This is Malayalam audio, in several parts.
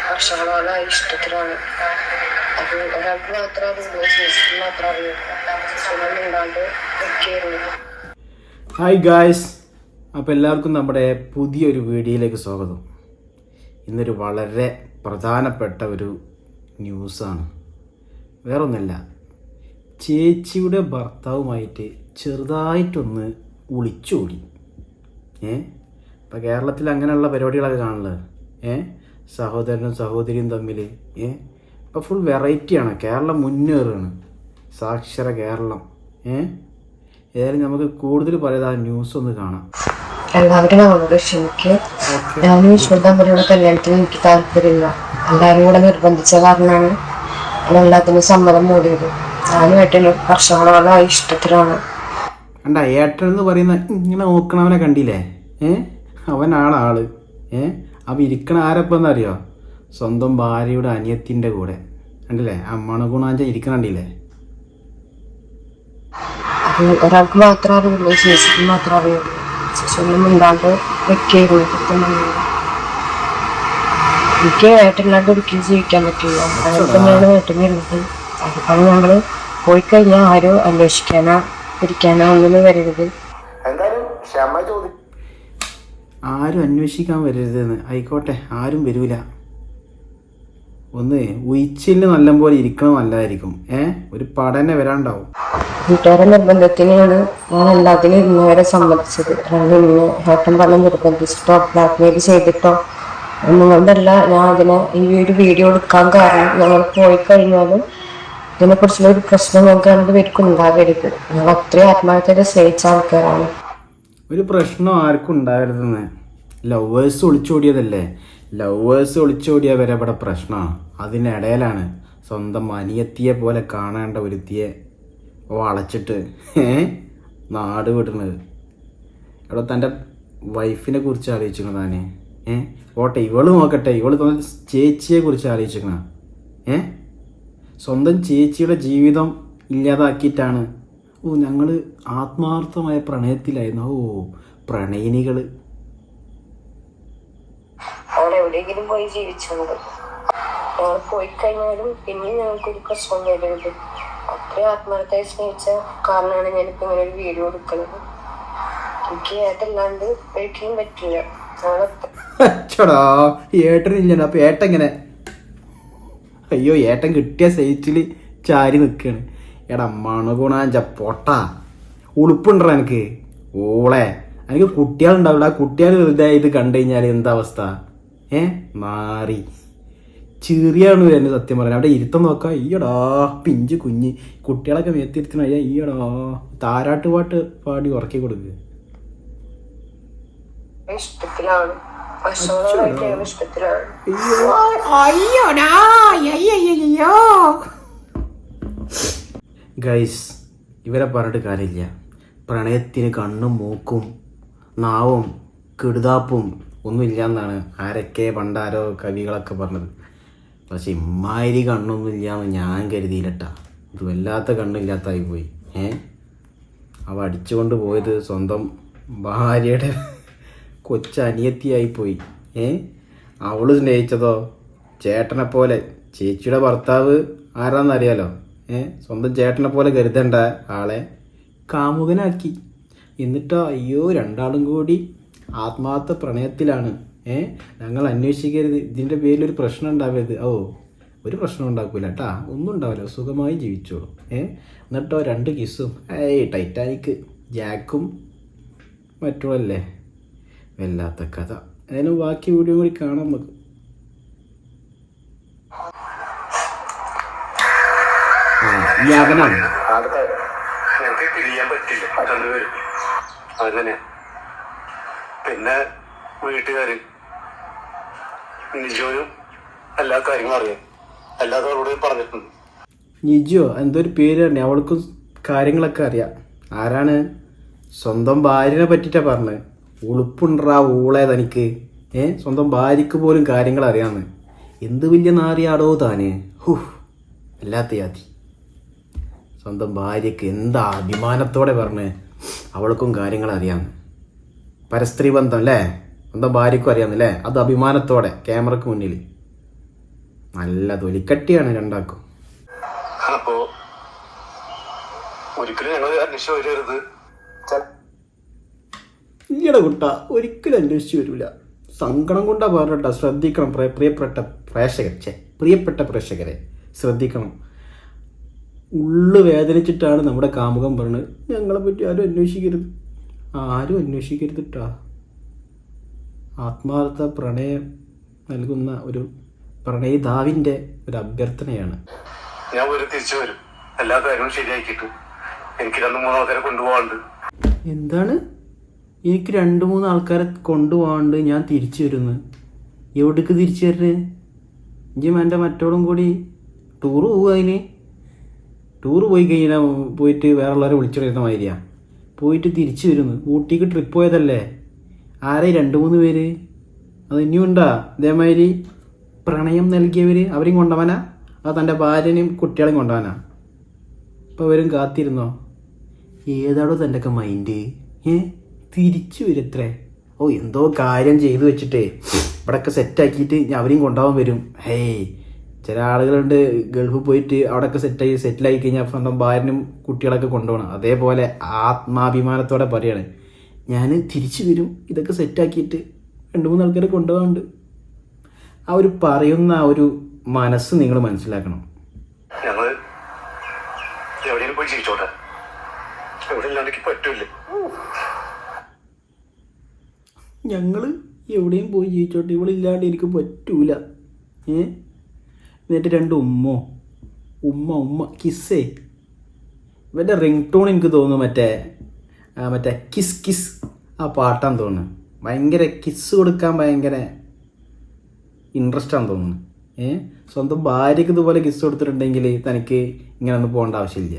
വർഷങ്ങളോളം ഇഷ്ടത്തിലാണ്. അത് ഒരാൾക്ക് മാത്രം അറിയുള്ളൂ, ചേച്ചിക്ക് മാത്രം അറിയുള്ളൂ. സുഖമില്ലാണ്ട് ഒക്കെയായിരുന്നു. ഹായ് ഗായ്സ്, അപ്പോൾ എല്ലാവർക്കും നമ്മുടെ പുതിയൊരു വീഡിയോയിലേക്ക് സ്വാഗതം. ഇന്നൊരു വളരെ പ്രധാനപ്പെട്ട ഒരു ന്യൂസാണ്. വേറൊന്നുമല്ല, ചേച്ചിയുടെ ഭർത്താവുമായിട്ട് ചെറുതായിട്ടൊന്ന് ഒളിച്ചോടി. ഇപ്പോൾ കേരളത്തിൽ അങ്ങനെയുള്ള പരിപാടികളൊക്കെ കാണുന്നത്. സഹോദരനും സഹോദരിയും തമ്മിൽ ഇപ്പോൾ ഫുൾ വെറൈറ്റിയാണ്. കേരളം മുന്നേറുകയാണ്, സാക്ഷര കേരളം. ഏതായാലും നമുക്ക് കൂടുതൽ പറയാതെ ആ ന്യൂസ് ഒന്ന് കാണാം. എല്ലാവരും അവളോട് ക്ഷമിക്ക്. ഞാനും വിഷ്ണു തമ്മിലുള്ള കല്യാണത്തിന് എനിക്ക് താല്പര്യമില്ല. എല്ലാവരും കൂടെ നിർബന്ധിച്ച കാരണമാണ് എല്ലാത്തിനും സമ്മതം മൂടിയത്. ഞാനും ഏട്ടനും വർഷങ്ങളോളം ഇഷ്ടത്തിലാണ്. കണ്ട, ഏട്ടൻ എന്ന് പറയുന്ന ഇങ്ങനെ നോക്കണവനെ കണ്ടില്ലേ? അവനാളാള്. അപ്പം ഇരിക്കണ ആരപ്പെന്നറിയോ? സ്വന്തം ഭാര്യയുടെ അനിയത്തിൻ്റെ കൂടെ. കണ്ടില്ലേ? അമ്മണ ഗുണാഞ്ച ഇരിക്കണണ്ടില്ലേ? അത് ഒരാൾക്ക് മാത്രം അറിയുള്ളൂ, ചേച്ചിക്ക് മാത്രം അറിയുള്ളൂ. ചേച്ചിയൊന്നും ഇല്ലാണ്ട് വെക്കായിരുന്നു. എനിക്ക് ഏട്ടനില്ലാണ്ട് ഒരിക്കലും ജീവിക്കാൻ പറ്റില്ല. അങ്ങനെ തന്നെയാണ് ഏട്ടനുള്ളത്. അതിപ്പോൾ ഞങ്ങൾ പോയി കഴിഞ്ഞാൽ ആരും അന്വേഷിക്കാനോ ഇരിക്കാനോ ഒന്നും വരരുത്. ആരും അന്വേഷിക്കാൻ വരരുതെന്ന്. ആയിക്കോട്ടെ, ആരും വരൂല. ഒന്ന് ഉയിച്ചില് നല്ലപോലെ ഇരിക്കണം, നല്ലതായിരിക്കും. ഒരു പഠനം വരാണ്ടാവും. വീട്ടുകാരുടെ നിർബന്ധത്തിനാണ് ഞാൻ എല്ലാത്തിനും ഇന്നുവരെ സമ്മതിച്ചത്. ഇന്ന് ഏട്ടൻ പറഞ്ഞ് നിർബന്ധിച്ചിട്ടോ ബ്ലാക്ക്മെയിൽ ചെയ്തിട്ടോ നിങ്ങളുടെ അല്ല. ഞാൻ അതിനെ ഈ ഒരു വീഡിയോ എടുക്കാൻ കാരണം ഞങ്ങൾ പോയി കഴിഞ്ഞാലും ഇതിനെക്കുറിച്ചുള്ള ഒരു പ്രശ്നം നമുക്ക് രണ്ടുപേർക്കും ഉണ്ടാകരുത്. ഞങ്ങൾ അത്രയും ആത്മാർത്ഥത സ്നേഹിച്ച ആൾക്കാരാണ്. ഒരു പ്രശ്നം ആർക്കും ഉണ്ടാകരുതെന്ന്. ലവേഴ്സ് ഒളിച്ചോടിയതല്ലേ? ലവേഴ്സ് ഒളിച്ചോടിയ വരെ ഇവിടെ പ്രശ്നമാണ്. അതിനിടയിലാണ് സ്വന്തം അനിയത്തിയെ പോലെ കാണേണ്ട ഒരുത്തിയെ വളച്ചിട്ട് നാട് വിടുന്നത്. ഇവിടെ തൻ്റെ വൈഫിനെ കുറിച്ച് ആലോചിക്കണം താനേ. ഓട്ടെ, ഇവള് നോക്കട്ടെ, ഇവള് തന്നെ ചേച്ചിയെ കുറിച്ച് ആലോചിക്കണം. സ്വന്തം ചേച്ചിയുടെ ജീവിതം ഇല്ലാതാക്കിയിട്ടാണ്. ഞങ്ങൾ ആത്മാർത്ഥമായ പ്രണയത്തിലായിരുന്നു. പ്രണയിനികൾ. എവിടെയെങ്കിലും പോയി ജീവിച്ചത്. ഞങ്ങൾ പോയി കഴിഞ്ഞാലും പിന്നെ ഞങ്ങൾക്കൊരു പ്രശ്നം വരരുത്. അത്രയും ആത്മാർത്ഥമായി സ്നേഹിച്ച കാരണമാണ് ഞാനിപ്പോ ഇങ്ങനെ ഒരു വീഡിയോ എടുക്കുന്നത്. എനിക്ക് ഏട്ടല്ലാണ്ട് ഒരിക്കലും പറ്റില്ല. ഏട്ടനില്ല. അപ്പൊ ഏട്ടൻ ഇങ്ങനെ അയ്യോ, ഏട്ടൻ കിട്ടിയ സൈറ്റില് ചാരി നിൽക്കാണ്. എടാ മണഗുണാഞ്ച പൊട്ടാ, ഉളുപ്പുണ്ടോ എനിക്ക്? ഓളെ എനിക്ക് കുട്ടികളുണ്ടാവില്ല. ആ കുട്ടികൾ വെറുതെ ഇത് കണ്ടു കഴിഞ്ഞാൽ എന്താ അവസ്ഥ? മാറി ചെറിയാണ് വരുന്നത്. സത്യം പറയാൻ അവിടെ ഇരുത്തം നോക്കാം. ഈയടാ പിഞ്ച് കുഞ്ഞ് കുട്ടികളൊക്കെ മേത്തിരുത്തണ. ഈയടാ താരാട്ട് പാട്ട് പാടി ഉറക്കി കൊടുക്കുക. ഗൈസ്, ഇവരെ പറഞ്ഞിട്ട് കാര്യമില്ല. പ്രണയത്തിന് കണ്ണും മൂക്കും നാവും കിടുതാപ്പും ഒന്നുമില്ല ആരൊക്കെ പണ്ടാരോ കവികളൊക്കെ പറഞ്ഞത്. പക്ഷെ ഇമ്മാതിരി കണ്ണൊന്നും ഇല്ലാന്ന് ഞാൻ കരുതിയില്ലട്ടാ. ഇത് വല്ലാത്ത കണ്ണില്ലാത്തായി പോയി. അവ അടിച്ചുകൊണ്ട് പോയത് സ്വന്തം ഭാര്യയുടെ കൊച്ചനിയത്തിയായിപ്പോയി. അവള് സ്നേഹിച്ചതോ ചേട്ടനെ പോലെ. ചേച്ചിയുടെ ഭർത്താവ് ആരാന്നറിയാലോ? സ്വന്തം ചേട്ടനെ പോലെ കരുതണ്ട ആളെ കാമുകനാക്കി. എന്നിട്ടോ അയ്യോ, രണ്ടാളും കൂടി ആത്മാർത്ഥ പ്രണയത്തിലാണ്. ഞങ്ങൾ അന്വേഷിക്കരുത്. ഇതിൻ്റെ പേരിലൊരു പ്രശ്നം ഉണ്ടാവരുത്. ഒരു പ്രശ്നം ഉണ്ടാക്കൂല കേട്ടാ, ഒന്നും ഉണ്ടാവില്ല. സുഖമായി ജീവിച്ചോളൂ. എന്നിട്ടോ 2 കിസ്സും. ടൈറ്റാനിക് ജാക്കും മറ്റുള്ളല്ലേ. വല്ലാത്ത കഥ. അതിന് ബാക്കി വീഡിയോ കൂടി കാണാം നമുക്ക്. പിന്നെ വീട്ടുകാര് നിജോനും എല്ലാ കാര്യങ്ങളും അറിയാം. എല്ലാവരോടും പറഞ്ഞിട്ടുണ്ട്. നിജോ എന്തൊരു പേര് തന്നെ. അവൾക്കും കാര്യങ്ങളൊക്കെ അറിയാം. ആരാണ്? സ്വന്തം ഭാര്യനെ പറ്റിയിട്ടാണ് പറഞ്ഞത്. ഉളുപ്പുണ്ടാ ഊളെ തനിക്ക്. സ്വന്തം ഭാര്യക്ക് പോലും കാര്യങ്ങൾ അറിയാമെന്ന്. എന്ത് വലിയ നാറിയാടോ താന്. അല്ലാത്ത ജാതി. സ്വന്തം ഭാര്യക്ക് എന്താ അഭിമാനത്തോടെ പറഞ്ഞ് അവൾക്കും കാര്യങ്ങൾ അറിയാമെന്ന്. പരസ്ത്രീ ബന്ധം അല്ലേ? സ്വന്തം ഭാര്യക്കും അറിയാമെന്നല്ലേ? അത് അഭിമാനത്തോടെ ക്യാമറക്ക് മുന്നിൽ. നല്ല തൊലിക്കട്ടിയാണ് രണ്ടാക്കും. അപ്പോ ഒരിക്കലും ഞങ്ങൾ അന്വേഷിച്ചു വരരുത്. ഇല്ലട കുട്ട, ഒരിക്കലും അന്വേഷിച്ച് വരില്ല. സങ്കടം കൊണ്ടാ പറഞ്ഞ. ശ്രദ്ധിക്കണം പ്രിയപ്പെട്ട പ്രേക്ഷകരെ ശ്രദ്ധിക്കണം. ഉള്ളു വേദനിച്ചിട്ടാണ് നമ്മുടെ കാമുകം പറഞ്ഞത്, ഞങ്ങളെ പറ്റി ആരും അന്വേഷിക്കരുത് ട്ടാ. ആത്മാർത്ഥ പ്രണയം നൽകുന്ന ഒരു പ്രണയിതാവിൻ്റെ ഒരു അഭ്യർത്ഥനയാണ്. ഞാൻ തിരിച്ചു വരും, എല്ലാ കാര്യങ്ങളും ശരിയാക്കിയിട്ട്. എനിക്ക് 2-3 ആൾക്കാരെ കൊണ്ടുപോകാണ്ട്. എന്താണ്? എനിക്ക് 2-3 ആൾക്കാരെ കൊണ്ടുപോകാണ്ട് ഞാൻ തിരിച്ചു വരുന്നു? എവിടേക്ക് തിരിച്ചു വരുന്നത്? ഇഞ്ചും എൻ്റെ മറ്റോളും കൂടി ടൂറ് പോവുക. അതിന് ടൂറ് പോയി കഴിഞ്ഞാൽ പോയിട്ട് വേറെ ഉള്ളവരെ വിളിച്ചിടുന്ന മാതിരിയാ പോയിട്ട് തിരിച്ചു വരുന്നു. ഊട്ടിക്ക് ട്രിപ്പ് പോയതല്ലേ? ആരെ 2-3 പേര്? അത് ഇനിയും ഉണ്ടാ ഇതേമാതിരി പ്രണയം നൽകിയവർ? അവരെയും കൊണ്ടുപോകാനാ? അത് തൻ്റെ ഭാര്യനെയും കുട്ടികളെയും കൊണ്ടുപോകാനാ? അപ്പോൾ അവരും കാത്തിരുന്നോ? ഏതാടോ തൻ്റെയൊക്കെ മൈൻഡ്? തിരിച്ചു വരത്രേ. ഓ, എന്തോ കാര്യം ചെയ്തു വെച്ചിട്ടേ ഇവിടെയൊക്കെ സെറ്റാക്കിയിട്ട് അവരെയും കൊണ്ടുപോകാൻ വരും. ചില ആളുകളുണ്ട് ഗൾഫിൽ പോയിട്ട് അവിടെയൊക്കെ സെറ്റിലായി കഴിഞ്ഞാൽ സ്വന്തം ഭാര്യനും കുട്ടികളൊക്കെ കൊണ്ടുപോകണം. അതേപോലെ ആത്മാഭിമാനത്തോടെ പറയാണ്, ഞാൻ തിരിച്ചു വരും, ഇതൊക്കെ സെറ്റാക്കിയിട്ട് 2-3 ആൾക്കാരെ കൊണ്ടുപോകാറുണ്ട്. ആ ഒരു പറയുന്ന ആ ഒരു മനസ്സ് നിങ്ങൾ മനസ്സിലാക്കണം. ഞങ്ങൾ എവിടെയും പോയി ജീവിച്ചോട്ടെ, എവിടെ ഇല്ലാണ്ടെങ്കിൽ പറ്റൂല്ലേ? ഞങ്ങൾ എവിടെയും പോയി ജീവിച്ചോട്ടെ, ഇവളില്ലാണ്ട് എനിക്ക് പറ്റൂല. എന്നിട്ട് 2 ഉമ്മ കിസ്സേ. ഇവൻ്റെ റിംഗ് ടോൺ എനിക്ക് തോന്നുന്നു മറ്റേ കിസ് കിസ് ആ പാട്ടാന്ന് തോന്നുന്നു. ഭയങ്കര കിസ് കൊടുക്കാൻ ഭയങ്കര ഇൻട്രസ്റ്റാന്ന് തോന്നുന്നു. സ്വന്തം ഭാര്യയ്ക്ക് ഇതുപോലെ കിസ് കൊടുത്തിട്ടുണ്ടെങ്കിൽ തനിക്ക് ഇങ്ങനെ ഒന്നും പോകേണ്ട ആവശ്യമില്ല.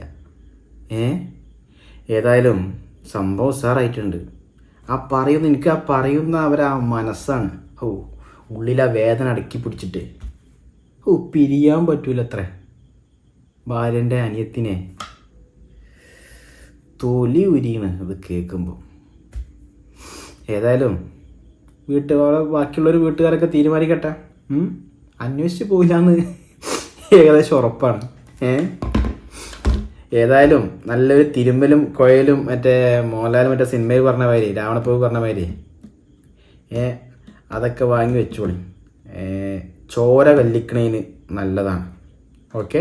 ഏതായാലും സംഭവം ഉസാറായിട്ടുണ്ട്. എനിക്ക് ആ പറയുന്ന അവരാ മനസ്സാണ്. ഉള്ളിലാ വേദന അടക്കി പിടിച്ചിട്ട് പിരിയാൻ പറ്റൂലത്രേ. ഭാര്യൻ്റെ അനിയത്തിനെ തൊലി ഉരിയാണ് അത് കേൾക്കുമ്പോൾ. ഏതായാലും ബാക്കിയുള്ളൊരു വീട്ടുകാരൊക്കെ തീരുമാനിക്കട്ടെ. അന്വേഷിച്ച് പോയില്ലാന്ന് ഏകദേശം ഉറപ്പാണ്. ഏതായാലും നല്ലൊരു തിരുമ്പലും കുഴലും മോഹൻലാൽ സിനിമയിൽ പറഞ്ഞ മാതിരി, രാവണപ്രഭു പറഞ്ഞ മാതിരി അതൊക്കെ വാങ്ങി വെച്ചോളി. ചോര കല്ലിക്കണേന് നല്ലതാണ്. ഓക്കെ.